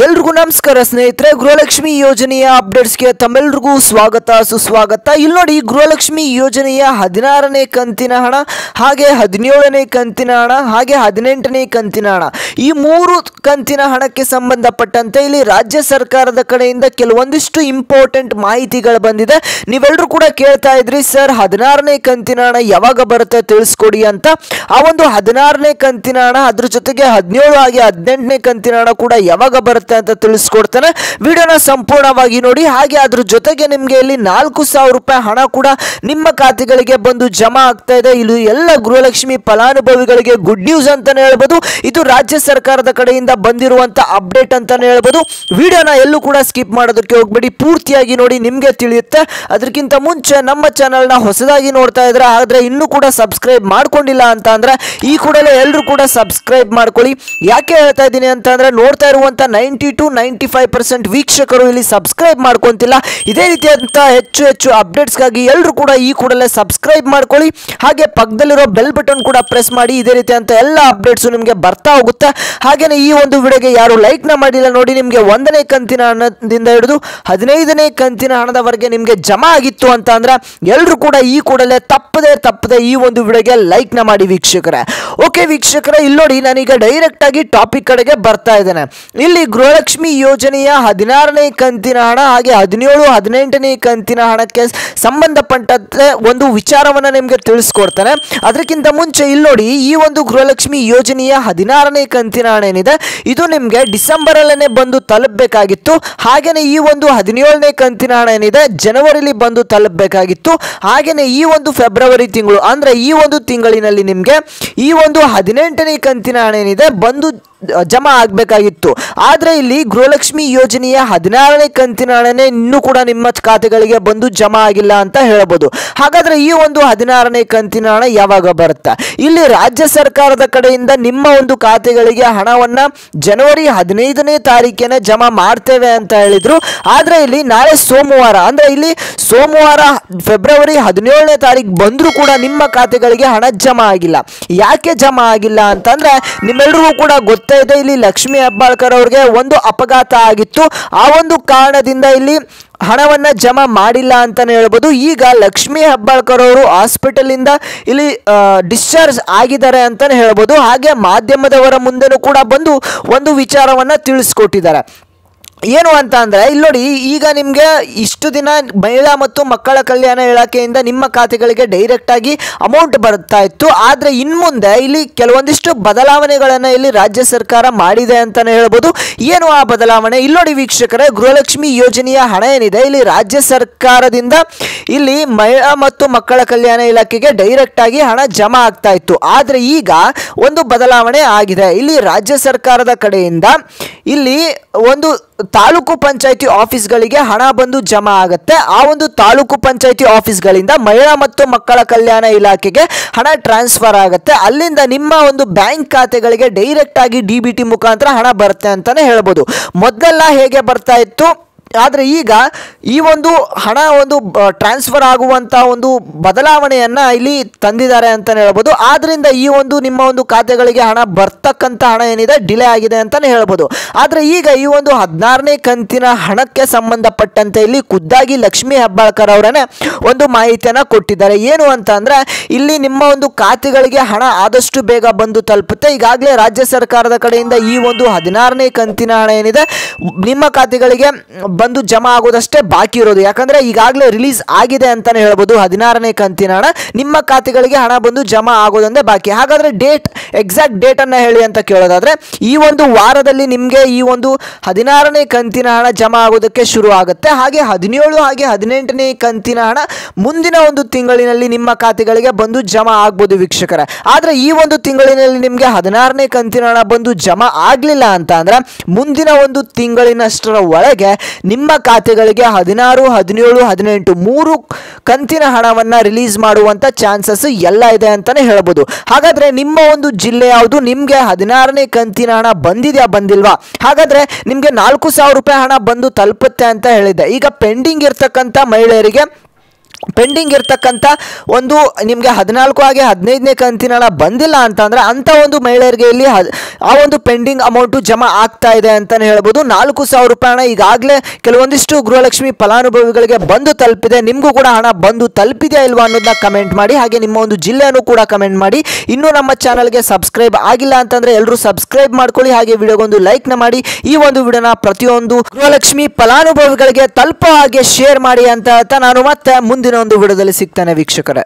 ಎಲ್ರಿಗೂ ನಮಸ್ಕಾರ ಸ್ನೇಹಿತರೆ, ಗೃಹಲಕ್ಷ್ಮಿ ಯೋಜನೆಯ ಅಪ್ಡೇಟ್ಸ್ಗೆ ತಮ್ಮೆಲ್ಲರಿಗೂ ಸ್ವಾಗತ ಸುಸ್ವಾಗತ. ಇಲ್ಲಿ ನೋಡಿ, ಗೃಹಲಕ್ಷ್ಮಿ ಯೋಜನೆಯ 16ನೇ ಕಂತಿನ ಹಣ, ಹಾಗೆ 17ನೇ ಕಂತಿನ ಹಣ, ಹಾಗೆ 18ನೇ ಕಂತಿನ ಹಣ, ಈ 3 ಕಂತಿನ ಹಣಕ್ಕೆ ಸಂಬಂಧಪಟ್ಟಂತೆ ಇಲ್ಲಿ ರಾಜ್ಯ ಸರ್ಕಾರದ ಕಡೆಯಿಂದ ಕೆಲವೊಂದಿಷ್ಟು ಇಂಪಾರ್ಟೆಂಟ್ ಮಾಹಿತಿಗಳು ಬಂದಿದೆ. ನೀವೆಲ್ಲರೂ ಕೂಡ ಕೇಳ್ತಾ ಇದ್ರಿ, ಸರ್ 16ನೇ ಕಂತಿನ ಹಣ ಯಾವಾಗ ಬರುತ್ತೆ ತಿಳಿಸ್ಕೊಡಿ ಅಂತ. ಆ ಒಂದು 16ನೇ ಕಂತಿನ ಹಣ, ಅದ್ರ ಜೊತೆಗೆ 17 ಹಾಗೆ 18ನೇ ಕಂತಿನ ಹಣ ಕೂಡ ಯಾವಾಗ ಬರುತ್ತೆ ಅಂತ ತಿಳಿಸ್ಕೊಡ್ತಾನೆ. ವಿಡಿಯೋನ ಸಂಪೂರ್ಣವಾಗಿ ನೋಡಿ. ಹಾಗೆ ಅದ್ರ ಜೊತೆಗೆ ನಿಮಗೆ ಇಲ್ಲಿ 4,000 ರೂಪಾಯಿ ಹಣ ಕೂಡ ನಿಮ್ಮ ಖಾತೆಗಳಿಗೆ ಬಂದು ಜಮಾ ಆಗ್ತಾ ಇದೆ. ಇಲ್ಲಿ ಎಲ್ಲ ಗೃಹಲಕ್ಷ್ಮಿ ಫಲಾನುಭವಿಗಳಿಗೆ ಗುಡ್ ನ್ಯೂಸ್ ಅಂತಾನೆ ಹೇಳ್ಬೋದು. ಇದು ರಾಜ್ಯ ಸರ್ಕಾರದ ಕಡೆಯಿಂದ ಬಂದಿರುವಂತ ಅಪ್ಡೇಟ್ ಅಂತಾನೆ ಹೇಳ್ಬೋದು. ವಿಡಿಯೋನ ಎಲ್ಲೂ ಕೂಡ ಸ್ಕಿಪ್ ಮಾಡೋದಕ್ಕೆ ಹೋಗ್ಬೇಡಿ, ಪೂರ್ತಿಯಾಗಿ ನೋಡಿ, ನಿಮಗೆ ತಿಳಿಯುತ್ತೆ. ಅದಕ್ಕಿಂತ ಮುಂಚೆ ನಮ್ಮ ಚಾನಲ್ನ ಹೊಸದಾಗಿ ನೋಡ್ತಾ ಇದ್ರೆ, ಆದ್ರೆ ಇನ್ನೂ ಕೂಡ ಸಬ್ಸ್ಕ್ರೈಬ್ ಮಾಡ್ಕೊಂಡಿಲ್ಲ ಅಂತ ಅಂದ್ರೆ ಈ ಕೂಡಲೇ ಎಲ್ಲರೂ ಕೂಡ ಸಬ್ಸ್ಕ್ರೈಬ್ ಮಾಡ್ಕೊಳ್ಳಿ. ಯಾಕೆ ಹೇಳ್ತಾ ಇದ್ದೀನಿ ಅಂತ ಅಂದ್ರೆ, ನೋಡ್ತಾ ಇರುವಂತ 90 to 95% ವೀಕ್ಷಕರು ಇಲ್ಲಿ ಸಬ್ಸ್ಕ್ರೈಬ್ ಮಾಡ್ಕೊಂತಿಲ್ಲ. ಇದೇ ರೀತಿಯಾದಂತ ಹೆಚ್ಚು ಅಪ್ಡೇಟ್ಸ್ಗಾಗಿ ಎಲ್ಲರೂ ಕೂಡ ಈ ಕೂಡಲೇ ಸಬ್ಸ್ಕ್ರೈಬ್ ಮಾಡ್ಕೊಳ್ಳಿ. ಹಾಗೆ ಪಕ್ಕದಲ್ಲಿರೋ ಬೆಲ್ ಬಟನ್ ಕೂಡ ಪ್ರೆಸ್ ಮಾಡಿ. ಇದೇ ರೀತಿಯಾದಂತ ಎಲ್ಲ ಅಪ್ಡೇಟ್ಸ್ ನಿಮಗೆ ಬರ್ತಾ ಹೋಗುತ್ತೆ. ಹಾಗೇನೆ ಈ ಒಂದು ವಿಡಿಯೋಗೆ ಯಾರು ಲೈಕ್ ನ ಮಾಡಿಲ್ಲ ನೋಡಿ, ನಿಮಗೆ 1ನೇ ಕಂತಿನ ಹಣದಿಂದ ಹಿಡಿದು 15ನೇ ಕಂತಿನ ಹಣದವರೆಗೆ ನಿಮಗೆ ಜಮಾ ಆಗಿತ್ತು ಅಂತ ಅಂದ್ರೆ ಎಲ್ಲರೂ ಕೂಡ ಈ ಕೂಡಲೇ ತಪ್ಪದೆ ಈ ಒಂದು ವಿಡಿಯೋಗೆ ಲೈಕ್ ನ ಮಾಡಿ ವೀಕ್ಷಕರೇ. ಓಕೆ ವೀಕ್ಷಕರೇ, ಇಲ್ಲಿ ನೋಡಿ, ನಾನೀಗ ಡೈರೆಕ್ಟ್ ಆಗಿ ಟಾಪಿಕ್ ಕಡೆಗೆ ಬರ್ತಾ ಇದ್ದೇನೆ. ಇಲ್ಲಿ ಗೃಹಲಕ್ಷ್ಮಿ ಯೋಜನೆಯ 16ನೇ ಕಂತಿನ ಹಣ, ಹಾಗೆ 17, 18ನೇ ಕಂತಿನ ಹಣಕ್ಕೆ ಸಂಬಂಧಪಟ್ಟಂತೆ ಒಂದು ವಿಚಾರವನ್ನ ನಿಮಗೆ ತಿಳಿಸ್ಕೊಡ್ತಾನೆ. ಅದಕ್ಕಿಂತ ಮುಂಚೆ ಇಲ್ಲಿ ನೋಡಿ, ಈ ಒಂದು ಗೃಹಲಕ್ಷ್ಮಿ ಯೋಜನೆಯ 16ನೇ ಕಂತಿನ ಹಣ ಏನಿದೆ, ಇದು ನಿಮಗೆ ಡಿಸೆಂಬರ್ ಅಲ್ಲೇ ಬಂದು ತಲುಪಬೇಕಾಗಿತ್ತು. ಹಾಗೇನೆ ಈ ಒಂದು 17ನೇ ಕಂತಿನ ಹಣ ಏನಿದೆ, ಜನವರಿಲಿ ಬಂದು ತಲುಪಬೇಕಾಗಿತ್ತು. ಹಾಗೇನೆ ಈ ಒಂದು ಫೆಬ್ರವರಿ ತಿಂಗಳು, ಅಂದ್ರೆ ಈ ಒಂದು ತಿಂಗಳಿನಲ್ಲಿ ನಿಮಗೆ ಈ ಒಂದು 18ನೇ ಕಂತಿನ ಹಣ ಏನಿದೆ ಬಂದು ಜಮಾ ಆಗಬೇಕಾಗಿತ್ತು. ಆದರೆ ಇಲ್ಲಿ ಗೃಹಲಕ್ಷ್ಮಿ ಯೋಜನೆಯ 16ನೇ ಕಂತಿನ ಹಣನೇ ಇನ್ನೂ ಕೂಡ ನಿಮ್ಮ ಖಾತೆಗಳಿಗೆ ಬಂದು ಜಮಾ ಆಗಿಲ್ಲ ಅಂತ ಹೇಳ್ಬೋದು. ಹಾಗಾದ್ರೆ ಈ ಒಂದು 16ನೇ ಕಂತಿನ ಹಣ ಯಾವಾಗ ಬರುತ್ತೆ? ಇಲ್ಲಿ ರಾಜ್ಯ ಸರ್ಕಾರದ ಕಡೆಯಿಂದ ನಿಮ್ಮ ಒಂದು ಖಾತೆಗಳಿಗೆ ಹಣವನ್ನ ಜನವರಿ 15ನೇ ತಾರೀಕಿನ ಜಮಾ ಮಾಡ್ತೇವೆ ಅಂತ ಹೇಳಿದ್ರು. ಆದ್ರೆ ಇಲ್ಲಿ ನಾಳೆ ಸೋಮವಾರ, ಅಂದ್ರೆ ಇಲ್ಲಿ ಸೋಮವಾರ ಫೆಬ್ರವರಿ 17ನೇ ತಾರೀಕು ಬಂದರೂ ಕೂಡ ನಿಮ್ಮ ಖಾತೆಗಳಿಗೆ ಹಣ ಜಮಾ ಆಗಿಲ್ಲ. ಯಾಕೆ ಜಮಾ ಆಗಿಲ್ಲ ಅಂತಂದ್ರೆ, ನಿಮ್ಮೆಲ್ಲರಿಗೂ ಕೂಡ ಗೊತ್ತಿದೆ, ಇಲ್ಲಿ ಲಕ್ಷ್ಮೀ ಹೆಬ್ಬಾಳ್ಕರ್ ಅವ್ರಿಗೆ ಒಂದು ಅಪಘಾತ ಆಗಿತ್ತು. ಆ ಒಂದು ಕಾರಣದಿಂದ ಇಲ್ಲಿ ಹಣವನ್ನ ಜಮಾ ಮಾಡಿಲ್ಲ ಅಂತಾನೆ ಹೇಳ್ಬೋದು. ಈಗ ಲಕ್ಷ್ಮೀ ಹೆಬ್ಬಾಳ್ಕರ್ ಅವರು ಹಾಸ್ಪಿಟಲ್ ಇಂದ ಇಲ್ಲಿ ಡಿಸ್ಚಾರ್ಜ್ ಆಗಿದ್ದಾರೆ ಅಂತಾನೆ ಹೇಳ್ಬೋದು. ಹಾಗೆ ಮಾಧ್ಯಮದವರ ಮುಂದೆನೂ ಕೂಡ ಬಂದು ಒಂದು ವಿಚಾರವನ್ನ ತಿಳಿಸ್ಕೊಟ್ಟಿದ್ದಾರೆ. ಏನು ಅಂತ ಅಂದರೆ, ಇಲ್ಲಿ ನೋಡಿ, ಈಗ ನಿಮಗೆ ಇಷ್ಟು ದಿನ ಮಹಿಳಾ ಮತ್ತು ಮಕ್ಕಳ ಕಲ್ಯಾಣ ಇಲಾಖೆಯಿಂದ ನಿಮ್ಮ ಖಾತೆಗಳಿಗೆ ಡೈರೆಕ್ಟ್ ಆಗಿ ಅಮೌಂಟ್ ಬರ್ತಾ ಇತ್ತು. ಆದರೆ ಇನ್ಮುಂದೆ ಇಲ್ಲಿ ಕೆಲವೊಂದಿಷ್ಟು ಬದಲಾವಣೆಗಳನ್ನು ಇಲ್ಲಿ ರಾಜ್ಯ ಸರ್ಕಾರ ಮಾಡಿದೆ ಅಂತಲೇ ಹೇಳ್ಬೋದು. ಏನು ಆ ಬದಲಾವಣೆ? ಇಲ್ಲಿ ನೋಡಿ ವೀಕ್ಷಕರೇ, ಗೃಹಲಕ್ಷ್ಮಿ ಯೋಜನೆಯ ಹಣ ಏನಿದೆ, ಇಲ್ಲಿ ರಾಜ್ಯ ಸರ್ಕಾರದಿಂದ ಇಲ್ಲಿ ಮಹಿಳಾ ಮತ್ತು ಮಕ್ಕಳ ಕಲ್ಯಾಣ ಇಲಾಖೆಗೆ ಡೈರೆಕ್ಟ್ ಆಗಿ ಹಣ ಜಮಾ ಆಗ್ತಾ ಇತ್ತು. ಆದರೆ ಈಗ ಒಂದು ಬದಲಾವಣೆ ಆಗಿದೆ. ಇಲ್ಲಿ ರಾಜ್ಯ ಸರ್ಕಾರದ ಕಡೆಯಿಂದ ಇಲ್ಲಿ ಒಂದು ತಾಲೂಕು ಪಂಚಾಯಿತಿ ಆಫೀಸ್ಗಳಿಗೆ ಹಣ ಬಂದು ಜಮಾ ಆಗುತ್ತೆ. ಆ ಒಂದು ತಾಲೂಕು ಪಂಚಾಯಿತಿ ಆಫೀಸ್ಗಳಿಂದ ಮಹಿಳಾ ಮತ್ತು ಮಕ್ಕಳ ಕಲ್ಯಾಣ ಇಲಾಖೆಗೆ ಹಣ ಟ್ರಾನ್ಸ್ಫರ್ ಆಗುತ್ತೆ. ಅಲ್ಲಿಂದ ನಿಮ್ಮ ಒಂದು ಬ್ಯಾಂಕ್ ಖಾತೆಗಳಿಗೆ ಡೈರೆಕ್ಟ್ ಆಗಿ DBT ಮುಖಾಂತರ ಹಣ ಬರುತ್ತೆ ಅಂತಾನೆ ಹೇಳ್ಬೋದು. ಮೊದಲೆಲ್ಲ ಹೇಗೆ ಬರ್ತಾ ಇತ್ತು, ಆದರೆ ಈಗ ಈ ಒಂದು ಹಣ ಒಂದು ಟ್ರಾನ್ಸ್ಫರ್ ಆಗುವಂಥ ಒಂದು ಬದಲಾವಣೆಯನ್ನು ಇಲ್ಲಿ ತಂದಿದ್ದಾರೆ ಅಂತಲೇ ಹೇಳ್ಬೋದು. ಆದ್ದರಿಂದ ಈ ಒಂದು ನಿಮ್ಮ ಒಂದು ಖಾತೆಗಳಿಗೆ ಹಣ ಬರ್ತಕ್ಕಂಥ ಹಣ ಏನಿದೆ ಡಿಲೇ ಆಗಿದೆ ಅಂತಲೇ ಹೇಳ್ಬೋದು. ಆದರೆ ಈಗ ಈ ಒಂದು 16ನೇ ಕಂತಿನ ಹಣಕ್ಕೆ ಸಂಬಂಧಪಟ್ಟಂತೆ ಇಲ್ಲಿ ಖುದ್ದಾಗಿ ಲಕ್ಷ್ಮೀ ಹೆಬ್ಬಾಳ್ಕರ್ ಅವರೇ ಒಂದು ಮಾಹಿತಿಯನ್ನು ಕೊಟ್ಟಿದ್ದಾರೆ. ಏನು ಅಂತ ಅಂದರೆ, ಇಲ್ಲಿ ನಿಮ್ಮ ಒಂದು ಖಾತೆಗಳಿಗೆ ಹಣ ಆದಷ್ಟು ಬೇಗ ಬಂದು ತಲುಪುತ್ತೆ. ಈಗಾಗಲೇ ರಾಜ್ಯ ಸರ್ಕಾರದ ಕಡೆಯಿಂದ ಈ ಒಂದು 16ನೇ ಕಂತಿನ ಹಣ ಏನಿದೆ ನಿಮ್ಮ ಖಾತೆಗಳಿಗೆ ಬಂದು ಜಮಾ ಆಗೋದಷ್ಟೇ ಬಾಕಿ ಇರೋದು. ಯಾಕಂದ್ರೆ ಈಗಾಗಲೇ ರಿಲೀಸ್ ಆಗಿದೆ ಅಂತಾನೆ ಹೇಳ್ಬೋದು. 16ನೇ ಕಂತಿನ ಹಣ ನಿಮ್ಮ ಖಾತೆಗಳಿಗೆ ಹಣ ಬಂದು ಜಮಾ ಆಗೋದೊಂದೇ ಬಾಕಿ. ಹಾಗಾದ್ರೆ ಎಕ್ಸಾಕ್ಟ್ ಡೇಟ್ ಅನ್ನ ಹೇಳಿ ಅಂತ ಕೇಳೋದಾದ್ರೆ, ಈ ಒಂದು ವಾರದಲ್ಲಿ ನಿಮಗೆ ಈ ಒಂದು 16ನೇ ಕಂತಿನ ಹಣ ಜಮಾ ಆಗೋದಕ್ಕೆ ಶುರು ಆಗುತ್ತೆ. ಹಾಗೆ 17 ಹಾಗೆ 18ನೇ ಕಂತಿನ ಹಣ ಮುಂದಿನ ಒಂದು ತಿಂಗಳಿನಲ್ಲಿ ನಿಮ್ಮ ಖಾತೆಗಳಿಗೆ ಬಂದು ಜಮಾ ಆಗ್ಬೋದು ವೀಕ್ಷಕರೇ. ಆದ್ರೆ ಈ ಒಂದು ತಿಂಗಳಿನಲ್ಲಿ ನಿಮಗೆ 16ನೇ ಕಂತಿನ ಹಣ ಬಂದು ಜಮಾ ಆಗ್ಲಿಲ್ಲ ಅಂತ ಅಂದ್ರೆ, ಮುಂದಿನ ಒಂದು ತಿಂಗಳಿನಷ್ಟರ ಒಳಗೆ ನಿಮ್ಮ ಖಾತೆಗಳಿಗೆ 16, 17, 18 3 ಕಂತಿನ ಹಣವನ್ನ ರಿಲೀಸ್ ಮಾಡುವಂತ ಚಾನ್ಸಸ್ ಎಲ್ಲ ಇದೆ ಅಂತಾನೆ ಹೇಳ್ಬೋದು. ಹಾಗಾದ್ರೆ ನಿಮ್ಮ ಒಂದು ಜಿಲ್ಲೆ ಯಾವುದು, ನಿಮ್ಗೆ 16ನೇ ಕಂತಿನ ಹಣ ಬಂದಿದೆಯಾ ಬಂದಿಲ್ವಾ? ಹಾಗಾದ್ರೆ ನಿಮ್ಗೆ 4,000 ರೂಪಾಯಿ ಹಣ ಬಂದು ತಲುಪುತ್ತೆ ಅಂತ ಹೇಳಿದೆ. ಈಗ ಪೆಂಡಿಂಗ್ ಇರ್ತಕ್ಕಂಥ ಮಹಿಳೆಯರಿಗೆ ಪೆಂಡಿಂಗ್ ಇರ್ತಕ್ಕಂಥ ಒಂದು ನಿಮಗೆ 14 ಹಾಗೆ 15ನೇ ಕಂತಿನ ಹಣ ಬಂದಿಲ್ಲ ಅಂತಂದರೆ ಅಂಥ ಒಂದು ಮಹಿಳೆಯರಿಗೆ ಇಲ್ಲಿ ಆ ಒಂದು ಪೆಂಡಿಂಗ್ ಅಮೌಂಟು ಜಮಾ ಆಗ್ತಾ ಇದೆ ಅಂತಲೇ ಹೇಳ್ಬೋದು. 4,000 ರೂಪಾಯಿ ಹಣ ಈಗಾಗಲೇ ಕೆಲವೊಂದಿಷ್ಟು ಗೃಹಲಕ್ಷ್ಮಿ ಫಲಾನುಭವಿಗಳಿಗೆ ಬಂದು ತಲುಪಿದೆ. ನಿಮಗೂ ಕೂಡ ಹಣ ಬಂದು ತಲುಪಿದೆಯಾ ಇಲ್ವಾ ಅನ್ನೋದನ್ನ ಕಮೆಂಟ್ ಮಾಡಿ. ಹಾಗೆ ನಿಮ್ಮ ಒಂದು ಜಿಲ್ಲೆಯನ್ನು ಕೂಡ ಕಮೆಂಟ್ ಮಾಡಿ. ಇನ್ನೂ ನಮ್ಮ ಚಾನಲ್ಗೆ ಸಬ್ಸ್ಕ್ರೈಬ್ ಆಗಿಲ್ಲ ಅಂತಂದರೆ ಎಲ್ಲರೂ ಸಬ್ಸ್ಕ್ರೈಬ್ ಮಾಡ್ಕೊಳ್ಳಿ. ಹಾಗೆ ವಿಡಿಯೋಗೊಂದು ಲೈಕ್ನ ಮಾಡಿ. ಈ ಒಂದು ವಿಡಿಯೋನ ಪ್ರತಿಯೊಂದು ಗೃಹಲಕ್ಷ್ಮಿ ಫಲಾನುಭವಿಗಳಿಗೆ ತಲುಪೋ ಹಾಗೆ ಶೇರ್ ಮಾಡಿ ಅಂತ ಹೇಳ್ತಾ ನಾನು ಮತ್ತೆ ಮುಂದಿನ ಒಂದು ವಿಡಿಯೋದಲ್ಲಿ ಸಿಗ್ತಾನೆ ವೀಕ್ಷಕರೇ.